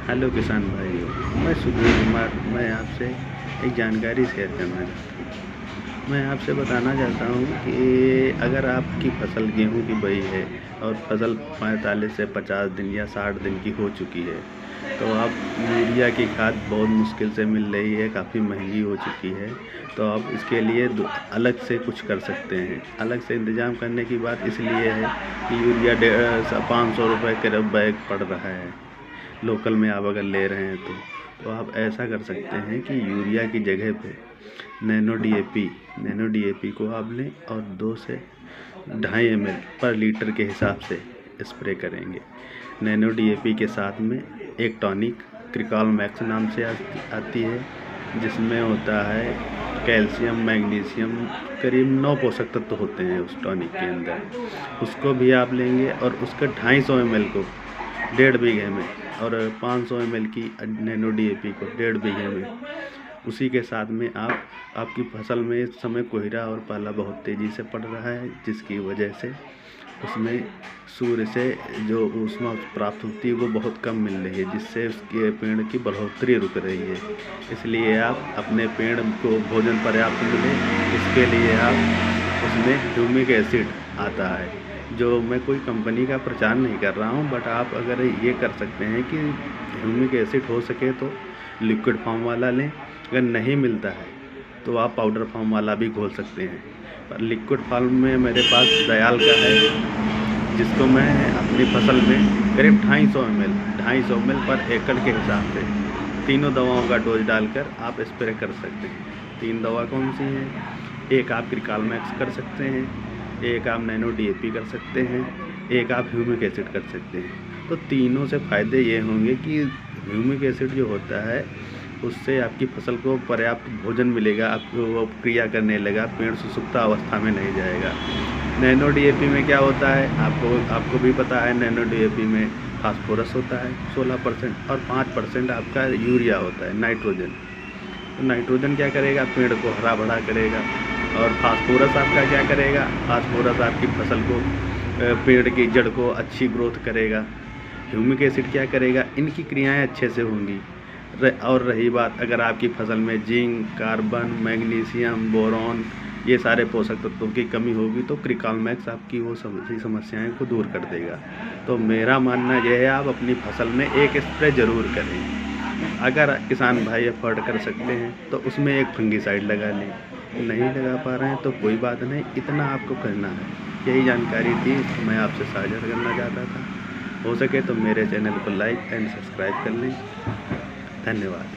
Hello किसान भाइयों, मैं सुधीर कुमार। मैं आपसे एक जानकारी शेयर करना चाहता हूँ। मैं आपसे बताना चाहता हूँ कि अगर आपकी फसल गेहूँ की बई है और फसल 45 से 50 दिन या 60 दिन की हो चुकी है, तो आप यूरिया की खाद बहुत मुश्किल से मिल रही है, काफ़ी महंगी हो चुकी है। तो आप इसके लिए अलग से कुछ कर सकते हैं। अलग से इंतज़ाम करने की बात इसलिए है कि यूरिया 500 रुपये के बैग पड़ रहा है लोकल में। आप अगर ले रहे हैं तो आप ऐसा कर सकते हैं कि यूरिया की जगह पे नैनो डीएपी को आप लें और 2 से 2.5 ml पर लीटर के हिसाब से स्प्रे करेंगे। नैनो डीएपी के साथ में एक टॉनिक क्रिकॉल मैक्स नाम से आती है, जिसमें होता है कैल्शियम, मैग्नीशियम, करीब 9 पोषक तत्व होते हैं उस टॉनिक के अंदर। उसको भी आप लेंगे और उसका 250 ml को 1.5 बीघे में और 500 ml की नैनो डीएपी को 1.5 बीघे में, उसी के साथ में आपकी फसल में इस समय कोहरा और पाला बहुत तेज़ी से पड़ रहा है, जिसकी वजह से उसमें सूर्य से जो ऊष्मा प्राप्त होती है वो बहुत कम मिल रही है, जिससे उसके पेड़ की बढ़ोतरी रुक रही है। इसलिए आप अपने पेड़ को भोजन पर्याप्त मिले, इसके लिए आप उसमें ह्यूमिक एसिड आता है, जो मैं कोई कंपनी का प्रचार नहीं कर रहा हूँ, बट आप अगर ये कर सकते हैं कि ह्यूमिक एसिड हो सके तो लिक्विड फॉर्म वाला लें। अगर नहीं मिलता है तो आप पाउडर फॉर्म वाला भी घोल सकते हैं। पर लिक्विड फॉर्म में मेरे पास दयाल का है, जिसको मैं अपनी फसल में करीब 250 ml पर एकड़ के हिसाब से 3 दवाओं का डोज डालकर आप स्प्रे कर सकते हैं। 3 दवा कौन सी हैं? एक आप क्रिकॉल मैक्स कर सकते हैं, एक आप नैनो डीएपी कर सकते हैं, एक आप ह्यूमिक एसिड कर सकते हैं। तो तीनों से फ़ायदे ये होंगे कि ह्यूमिक एसिड जो होता है उससे आपकी फसल को पर्याप्त भोजन मिलेगा, आपको वो क्रिया करने लगा, पेड़ सुसुप्त अवस्था में नहीं जाएगा। नैनो डीएपी में क्या होता है, आपको भी पता है, नैनो डीएपी में फास्फोरस होता है 16% और 5% आपका यूरिया होता है, नाइट्रोजन। तो नाइट्रोजन क्या करेगा, पेड़ को हरा भरा करेगा, और फास्फोरस आपका क्या करेगा, फास्फोरस आपकी फसल को, पेड़ की जड़ को अच्छी ग्रोथ करेगा। ह्यूमिक एसिड क्या करेगा, इनकी क्रियाएं अच्छे से होंगी। और रही बात, अगर आपकी फसल में जिंक, कार्बन, मैग्नीशियम, बोरॉन, ये सारे पोषक तत्वों की कमी होगी तो क्रिकॉल मैक्स आपकी वो सभी समस्याएं को दूर कर देगा। तो मेरा मानना यह है, आप अपनी फसल में एक स्प्रे ज़रूर करें। अगर किसान भाई अफोर्ड कर सकते हैं तो उसमें एक फंगीसाइड लगा लें, नहीं लगा पा रहे हैं तो कोई बात नहीं, इतना आपको करना है। यही जानकारी थी, मैं आपसे साझा करना चाहता था। हो सके तो मेरे चैनल को लाइक एंड सब्सक्राइब कर लें। धन्यवाद।